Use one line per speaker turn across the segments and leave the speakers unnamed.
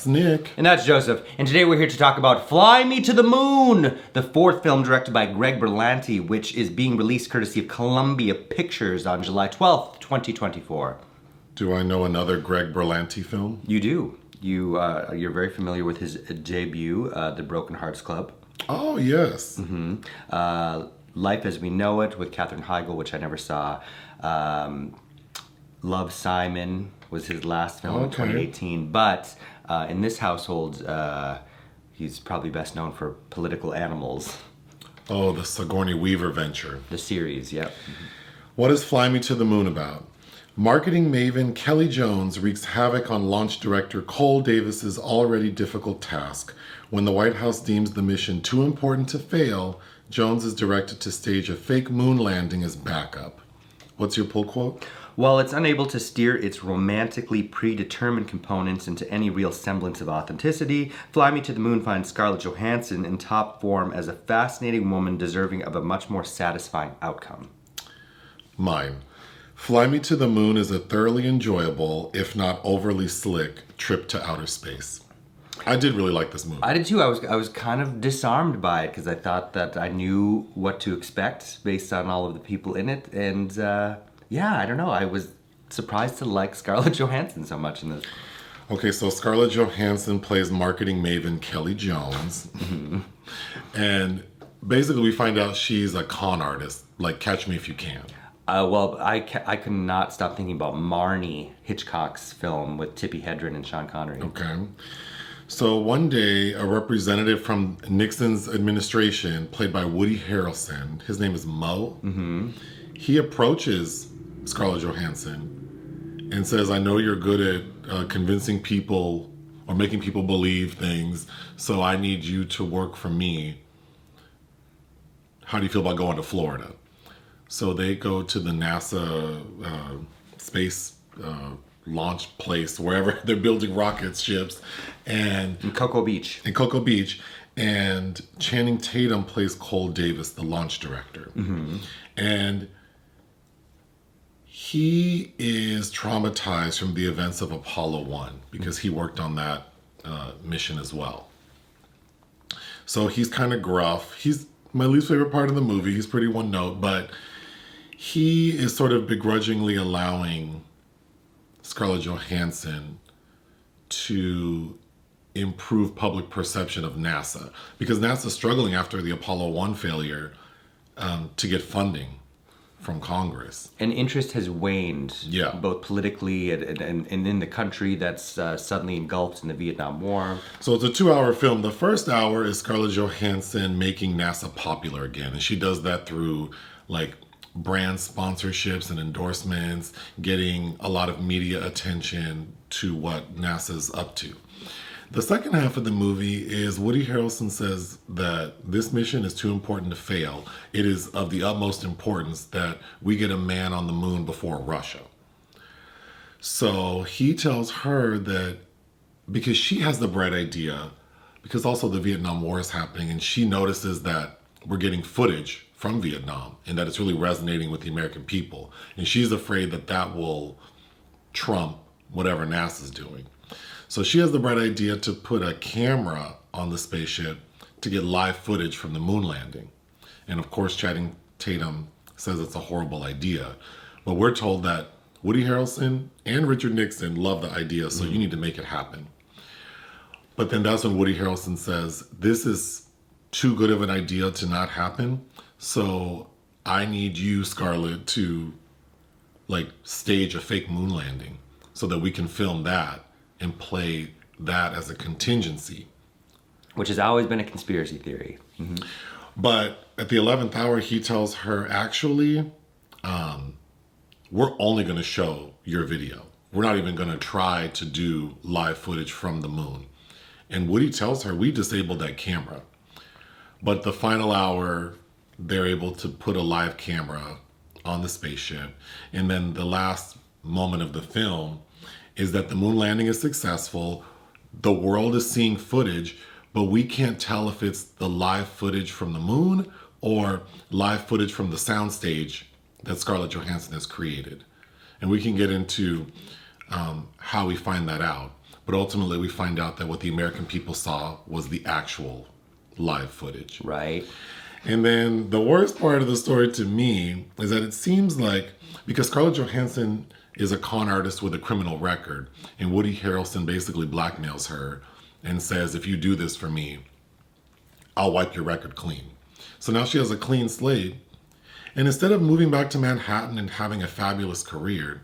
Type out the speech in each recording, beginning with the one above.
That's Nick.
And that's Joseph. And today we're here to talk about Fly Me to the Moon, the fourth film directed by Greg Berlanti, which is being released courtesy of Columbia Pictures on July 12th, 2024.
Do I know another Greg Berlanti film?
You do. You're very familiar with his debut, The Broken Hearts Club.
Oh, yes.
Life as We Know It with Katherine Heigl, which I never saw. Love, Simon was his last film in 2018. But in this household, he's probably best known for Political Animals.
Oh, the Sigourney Weaver venture.
The series, yep.
What is Fly Me to the Moon about? Marketing maven Kelly Jones wreaks havoc on launch director Cole Davis's already difficult task. When the White House deems the mission too important to fail, Jones is directed to stage a fake moon landing as backup. What's your pull quote?
While it's unable to steer its romantically predetermined components into any real semblance of authenticity, Fly Me to the Moon finds Scarlett Johansson in top form as a fascinating woman deserving of a much more satisfying outcome.
Mine. Fly Me to the Moon is a thoroughly enjoyable, if not overly slick, trip to outer space. I did really like this movie.
I did too. I was kind of disarmed by it because I thought that I knew what to expect based on all of the people in it. And yeah, I don't know. I was surprised to like Scarlett Johansson so much in this.
Okay, so Scarlett Johansson plays marketing maven Kelly Jones. And basically we find out she's a con artist, like Catch Me If You Can.
Well, I could not stop thinking about Marnie, Hitchcock's film with Tippi Hedren and Sean Connery.
Okay. So one day, a representative from Nixon's administration, played by Woody Harrelson, his name is Mo, he approaches Scarlett Johansson and says, I know you're good at convincing people or making people believe things, so I need you to work for me. How do you feel about going to Florida? So they go to the NASA space launch place, wherever they're building rocket ships, and
In Cocoa Beach.
And Channing Tatum plays Cole Davis, the launch director. And he is traumatized from the events of Apollo 1 because he worked on that mission as well. So he's kind of gruff. He's my least favorite part of the movie. He's pretty one note, but he is sort of begrudgingly allowing Scarlett Johansson to improve public perception of NASA, because NASA's struggling after the Apollo 1 failure to get funding from Congress.
And interest has waned, both politically and in the country that's suddenly engulfed in the Vietnam War.
So it's a 2-hour film. The first hour is Scarlett Johansson making NASA popular again, and she does that through like brand sponsorships and endorsements, getting a lot of media attention to what NASA's up to. The second half of the movie is Woody Harrelson says that this mission is too important to fail. It is of the utmost importance that we get a man on the moon before Russia. So he tells her that because she has the bright idea, because also the Vietnam War is happening, and she notices that we're getting footage from Vietnam and that it's really resonating with the American people. And she's afraid that that will trump whatever NASA's doing. So she has the bright idea to put a camera on the spaceship to get live footage from the moon landing. And of course, Channing Tatum says it's a horrible idea. But we're told that Woody Harrelson and Richard Nixon love the idea, so you need to make it happen. But then that's when Woody Harrelson says, this is too good of an idea to not happen. So I need you, Scarlett, to like stage a fake moon landing so that we can film that and play that as a contingency.
Which has always been a conspiracy theory.
But at the 11th hour, he tells her, actually, we're only going to show your video. We're not even going to try to do live footage from the moon. And Woody tells her, we disabled that camera. But the final hour, they're able to put a live camera on the spaceship. And then the last moment of the film is that the moon landing is successful. The world is seeing footage, but we can't tell if it's the live footage from the moon or live footage from the soundstage that Scarlett Johansson has created. And we can get into how we find that out. but ultimately we find out that what the American people saw was the actual live footage.
Right.
And then the worst part of the story to me is that it seems like, because Scarlett Johansson is a con artist with a criminal record, and Woody Harrelson basically blackmails her and says, if you do this for me, I'll wipe your record clean. So now she has a clean slate. And instead of moving back to Manhattan and having a fabulous career,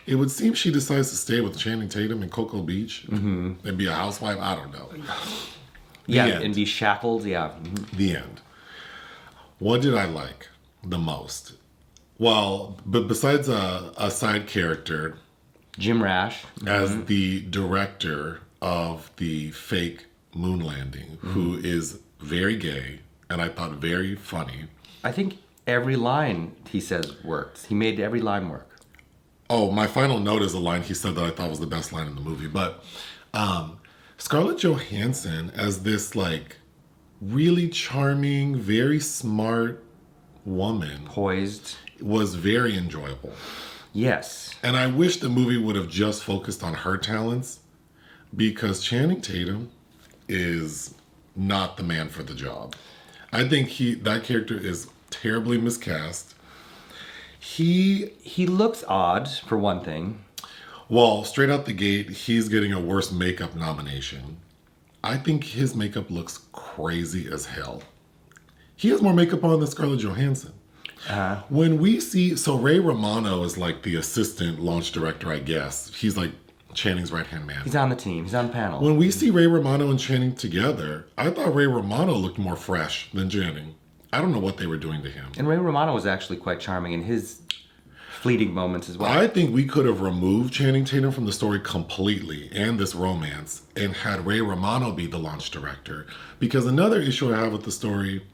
it would seem she decides to stay with Channing Tatum in Cocoa Beach and be a housewife. I don't know.
And be shackled. Yeah.
The end. What did I like the most? Well, but besides a side character,
Jim Rash,
as the director of the fake moon landing, who is very gay and I thought very funny.
I think every line he says works. He made every line work.
Oh, my final note is a line he said that I thought was the best line in the movie. But Scarlett Johansson as this like really charming, very smart woman,
Poised.
was very enjoyable.
Yes.
And I wish the movie would have just focused on her talents, because Channing Tatum is not the man for the job. I think that character is terribly miscast. He
looks odd, for one thing.
Well, straight out the gate, he's getting a worst makeup nomination. I think his makeup looks crazy as hell. He has more makeup on than Scarlett Johansson. When we see, so Ray Romano is like the assistant launch director, I guess. He's like Channing's right-hand man.
He's on the team. He's on the panel.
When we see Ray Romano and Channing together, I thought Ray Romano looked more fresh than Channing. I don't know what they were doing to him.
And Ray Romano was actually quite charming in his fleeting moments as well.
I think we could have removed Channing Tatum from the story completely and this romance and had Ray Romano be the launch director. Because another issue I have with the story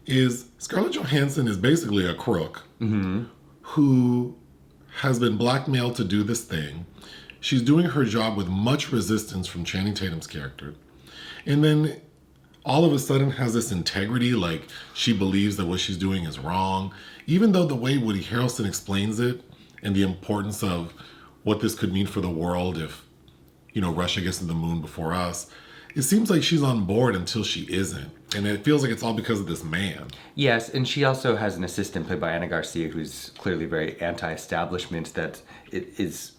is Scarlett Johansson is basically a crook who has been blackmailed to do this thing. She's doing her job with much resistance from Channing Tatum's character. And then all of a sudden has this integrity, like she believes that what she's doing is wrong. Even though the way Woody Harrelson explains it and the importance of what this could mean for the world if, Russia gets to the moon before us, it seems like she's on board until she isn't. And it feels like it's all because of this man.
Yes, and she also has an assistant played by Anna Garcia who's clearly very anti-establishment that it is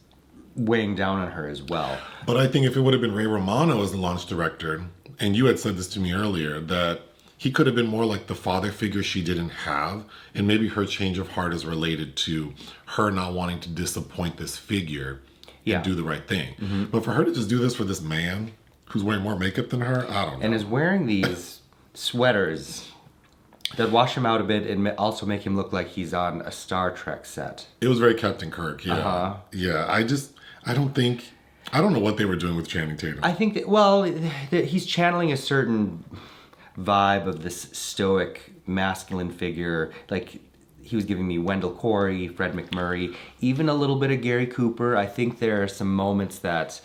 weighing down on her as well.
But I think if it would have been Ray Romano as the launch director, and you had said this to me earlier, that he could have been more like the father figure she didn't have, and maybe her change of heart is related to her not wanting to disappoint this figure and do the right thing. But for her to just do this for this man who's wearing more makeup than her, I don't know.
And is wearing these sweaters that wash him out a bit and also make him look like he's on a Star Trek set.
It was very Captain Kirk, yeah. Yeah, I don't know what they were doing with Channing Tatum.
I think that, he's channeling a certain vibe of this stoic, masculine figure. Like, he was giving me Wendell Corey, Fred McMurray, even a little bit of Gary Cooper. I think there are some moments that,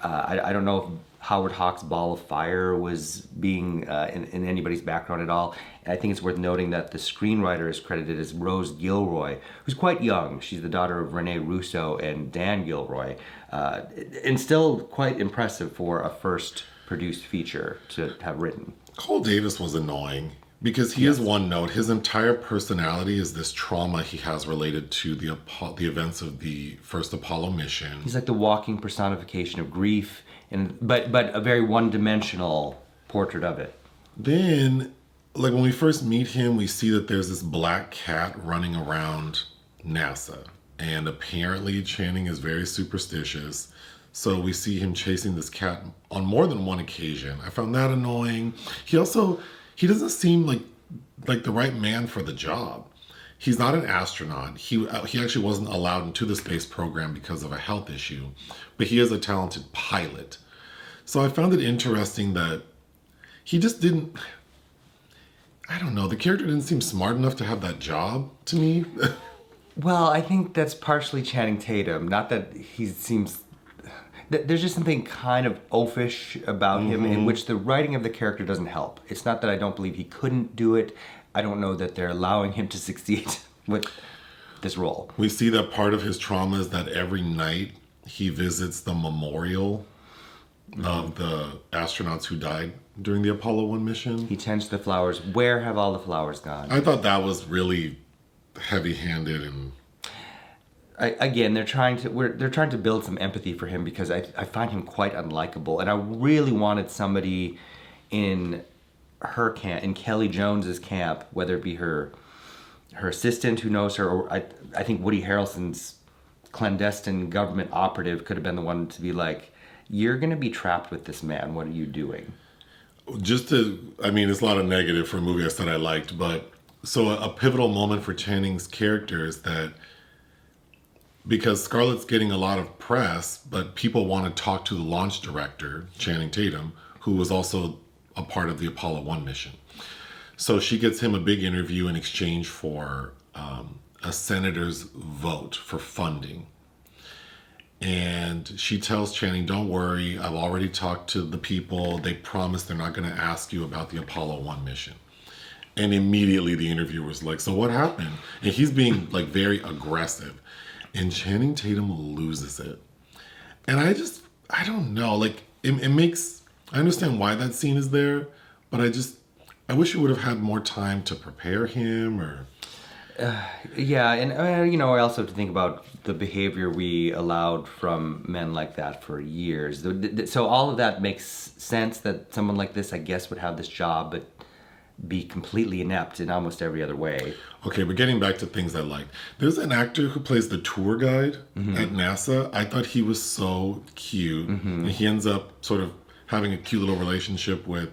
I don't know if Howard Hawks' Ball of Fire was being in anybody's background at all. And I think it's worth noting that the screenwriter is credited as Rose Gilroy, who's quite young. She's the daughter of Rene Russo and Dan Gilroy, and still quite impressive for a first produced feature to have written.
Cole Davis was annoying because he is one note. His entire personality is this trauma he has related to the events of the first Apollo mission.
He's like the walking personification of grief, but a very one-dimensional portrait of it.
Then, like when we first meet him, we see that there's this black cat running around NASA. And apparently Channing is very superstitious. So we see him chasing this cat on more than one occasion. I found that annoying. He doesn't seem like the right man for the job. He's not an astronaut. He actually wasn't allowed into the space program because of a health issue, but he is a talented pilot. So I found it interesting that he just didn't, I don't know, the character didn't seem smart enough to have that job to me.
Well, I think that's partially Channing Tatum. Not that he seems... There's just something kind of oafish about him in which the writing of the character doesn't help. It's not that I don't believe he couldn't do it. I don't know that they're allowing him to succeed with this role.
We see that part of his trauma is that every night he visits the memorial of the astronauts who died during the Apollo 1 mission.
He tends to the flowers. Where have all the flowers gone?
I thought that was really heavy-handed and...
Again, they're trying to build some empathy for him because I find him quite unlikable, and I really wanted somebody in her camp, in Kelly Jones's camp, whether it be her assistant who knows her, or I think Woody Harrelson's clandestine government operative could have been the one to be like, you're going to be trapped with this man. What are you doing?
It's a lot of negative for a movie I said I liked, but so a pivotal moment for Channing's character is that because Scarlett's getting a lot of press, but people want to talk to the launch director, Channing Tatum, who was also a part of the Apollo 1 mission. So she gets him a big interview in exchange for a senator's vote for funding. And she tells Channing, don't worry, I've already talked to the people. They promise they're not going to ask you about the Apollo 1 mission. And immediately the interviewer's like, so what happened? And he's being like very aggressive. And Channing Tatum loses it. And I don't know, like it makes, I understand why that scene is there, but I wish you would have had more time to prepare him or...
Yeah, and I also have to think about the behavior we allowed from men like that for years. So all of that makes sense that someone like this, I guess, would have this job, but be completely inept in almost every other way.
Okay, but getting back to things I liked. There's an actor who plays the tour guide at NASA. I thought he was so cute. And he ends up sort of having a cute little relationship with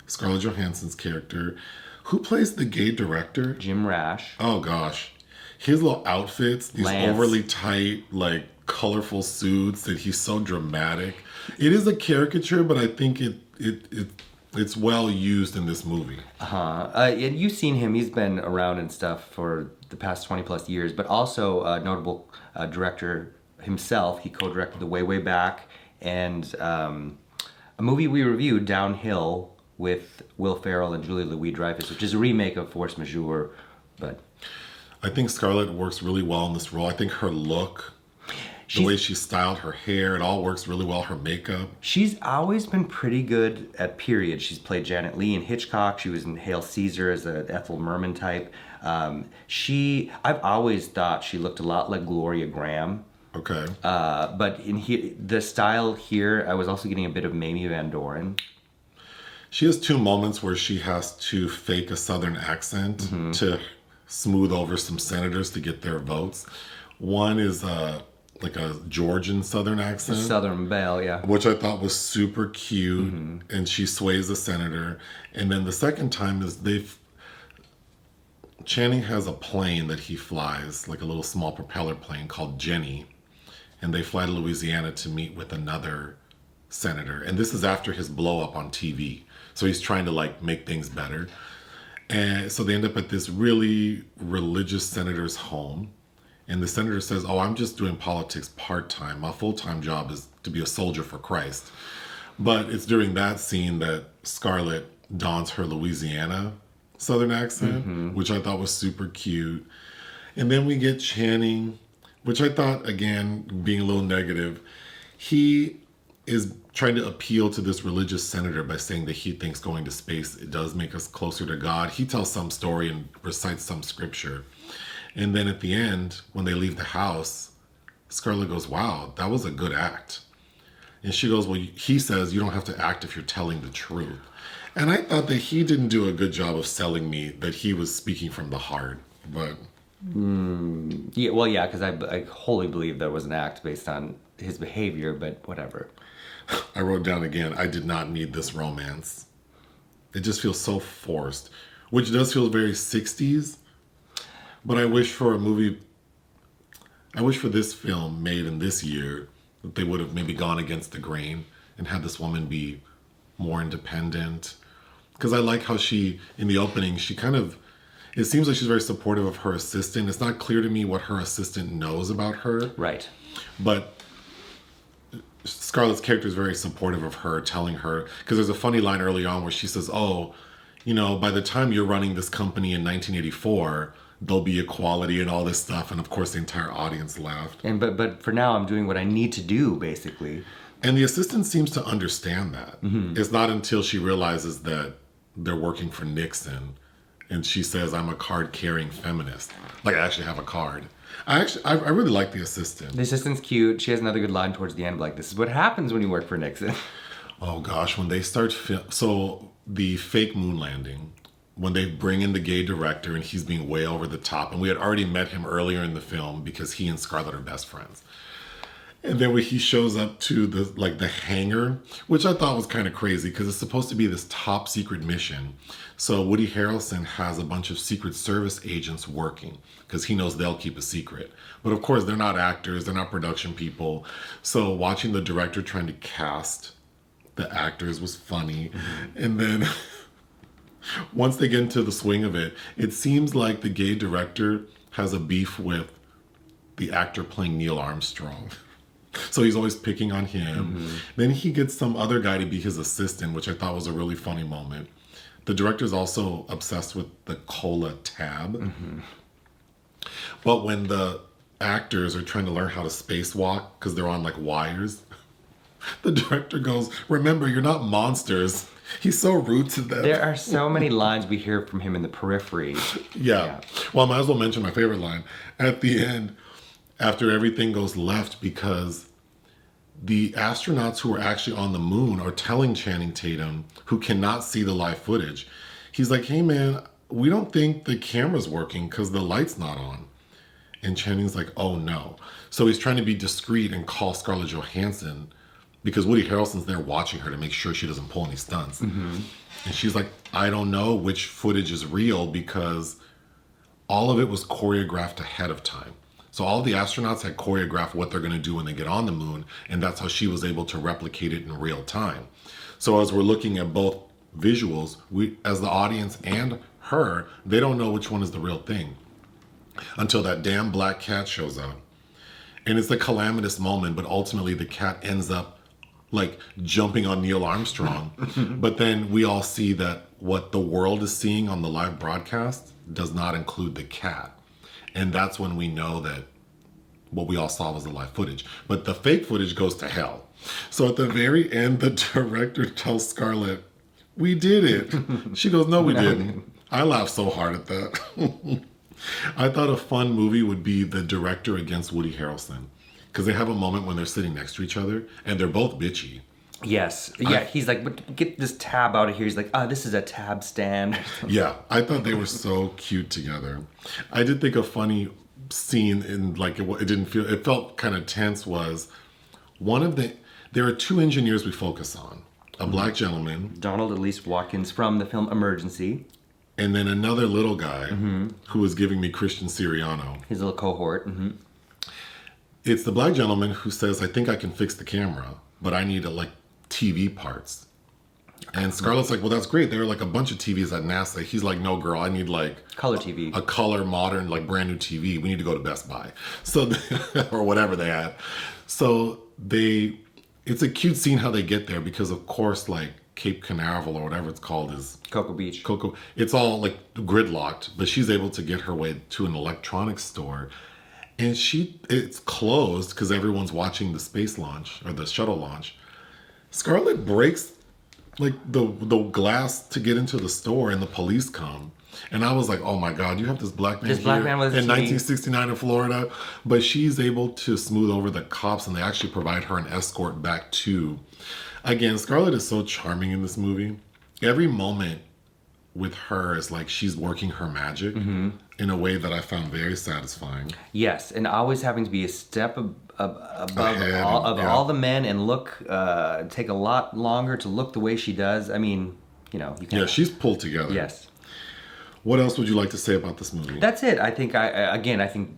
Scarlett Johansson's character. Who plays the gay director?
Jim Rash.
Oh gosh. His little outfits, these
Lance.
overly tight, like colorful suits that he's so dramatic. It is a caricature, but I think it's well used in this movie.
And you've seen him. He's been around and stuff for the past 20 plus years, but also a notable director himself. He co-directed The Way, Way Back and a movie we reviewed, Downhill, with Will Ferrell and Julia Louis-Dreyfus, which is a remake of Force Majeure, but...
I think Scarlett works really well in this role. I think her look, the way she styled her hair, it all works really well. Her makeup.
She's always been pretty good at period. She's played Janet Leigh in Hitchcock. She was in Hail Caesar as an Ethel Merman type. I've always thought she looked a lot like Gloria Graham.
Okay.
But in the style here, I was also getting a bit of Mamie Van Doren.
She has two moments where she has to fake a Southern accent to smooth over some senators to get their votes. One is like a Georgian Southern accent.
Southern Belle, yeah.
Which I thought was super cute. And she sways the senator. And then the second time is Channing has a plane that he flies, like a little small propeller plane called Jenny. And they fly to Louisiana to meet with another senator. And this is after his blow up on TV. So he's trying to like make things better. And so they end up at this really religious senator's home. And the senator says, oh, I'm just doing politics part-time. My full-time job is to be a soldier for Christ. But it's during that scene that Scarlett dons her Louisiana Southern accent, which I thought was super cute. And then we get Channing, which I thought, again, being a little negative, he is trying to appeal to this religious senator by saying that he thinks going to space, it does make us closer to God. He tells some story and recites some scripture. And then at the end, when they leave the house, Scarlett goes, wow, that was a good act. And she goes, well, he says you don't have to act if you're telling the truth. And I thought that he didn't do a good job of selling me that he was speaking from the heart. But
yeah, because I wholly believe there was an act based on his behavior, but whatever.
I wrote down again, I did not need this romance. It just feels so forced, which does feel very 60s. But I wish for this film made in this year that they would have maybe gone against the grain and had this woman be more independent. Because I like how she, in the opening, it seems like she's very supportive of her assistant. It's not clear to me what her assistant knows about her.
Right.
But Scarlett's character is very supportive of her, telling her, because there's a funny line early on where she says, oh, by the time you're running this company in 1984, there'll be equality and all this stuff. And of course, the entire audience laughed.
But for now, I'm doing what I need to do, basically.
And the assistant seems to understand that. It's not until she realizes that they're working for Nixon and she says, I'm a card-carrying feminist. Like, I actually have a card. I really like the assistant.
The assistant's cute. She has another good line towards the end, like, this is what happens when you work for Nixon.
Oh gosh, when they start so the fake moon landing, when they bring in the gay director and he's being way over the top, and we had already met him earlier in the film because he and Scarlett are best friends. And then when he shows up to the hangar, which I thought was kind of crazy because it's supposed to be this top secret mission. So Woody Harrelson has a bunch of Secret Service agents working because he knows they'll keep a secret. But of course, they're not actors, they're not production people. So watching the director trying to cast the actors was funny. And then once they get into the swing of it, it seems like the gay director has a beef with the actor playing Neil Armstrong. So he's always picking on him. Then he gets some other guy to be his assistant, which I thought was a really funny moment. The director's also obsessed with the cola tab. But when the actors are trying to learn how to spacewalk because they're on like wires, the director goes, remember, you're not monsters. He's so rude to them.
There are so many lines we hear from him in the periphery.
Yeah. Well, I might as well mention my favorite line. At the end, after everything goes left, because the astronauts who are actually on the moon are telling Channing Tatum, who cannot see the live footage, he's like, hey man, we don't think the camera's working because the light's not on. And Channing's like, oh no. So he's trying to be discreet and call Scarlett Johansson because Woody Harrelson's there watching her to make sure she doesn't pull any stunts. And she's like, I don't know which footage is real because all of it was choreographed ahead of time. So all the astronauts had choreographed what they're going to do when they get on the moon, and that's how she was able to replicate it in real time. So as we're looking at both visuals, we, as the audience and her, they don't know which one is the real thing until that damn black cat shows up. And it's a calamitous moment, but ultimately the cat ends up like jumping on Neil Armstrong. But then we all see that what the world is seeing on the live broadcast does not include the cat. And that's when we know that what we all saw was the live footage. But the fake footage goes to hell. So at the very end, the director tells Scarlett, we did it. She goes, no, we didn't. I laughed so hard at that. I thought a fun movie would be the director against Woody Harrelson. Because they have a moment when they're sitting next to each other and they're both bitchy.
Yes. Yeah, he's like, but get this tab out of here. He's like, this is a tab stand.
Yeah, I thought they were so cute together. I did think a funny scene in like, it felt kind of tense was there are two engineers we focus on. A black gentleman.
Donald Elise Watkins from the film Emergency.
And then another little guy who was giving me Christian Siriano.
His little cohort.
It's the black gentleman who says, I think I can fix the camera, but I need TV parts. And Scarlett's like, well, that's great. There are like a bunch of TVs at NASA. He's like, no, girl, I need like
color TV,
a color, modern, like brand new TV. We need to go to Best Buy. So, or whatever they had. So it's a cute scene how they get there because of course, like Cape Canaveral or whatever it's called is
Cocoa Beach.
It's all like gridlocked, but she's able to get her way to an electronics store. And it's closed because everyone's watching the space launch or the shuttle launch. Scarlett breaks like the glass to get into the store and the police come. And I was like, oh my God, you have this black man here in 1969 in Florida. But she's able to smooth over the cops and they actually provide her an escort back to. Again, Scarlett is so charming in this movie. Every moment with her is like she's working her magic in a way that I found very satisfying.
Yes, and always having to be a step above all the men and take a lot longer to look the way she does. I mean, you know.
Yeah, she's pulled together.
Yes.
What else would you like to say about this movie?
That's it. I think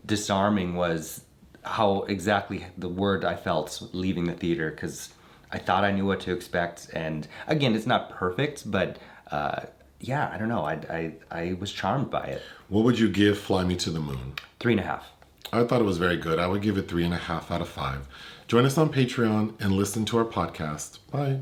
disarming was how exactly the word I felt leaving the theater because I thought I knew what to expect. And again, it's not perfect, but yeah, I don't know. I was charmed by it. What
would you give Fly Me to the Moon?
3.5.
I thought it was very good. I would give it 3.5 out of 5. Join us on Patreon and listen to our podcast. Bye.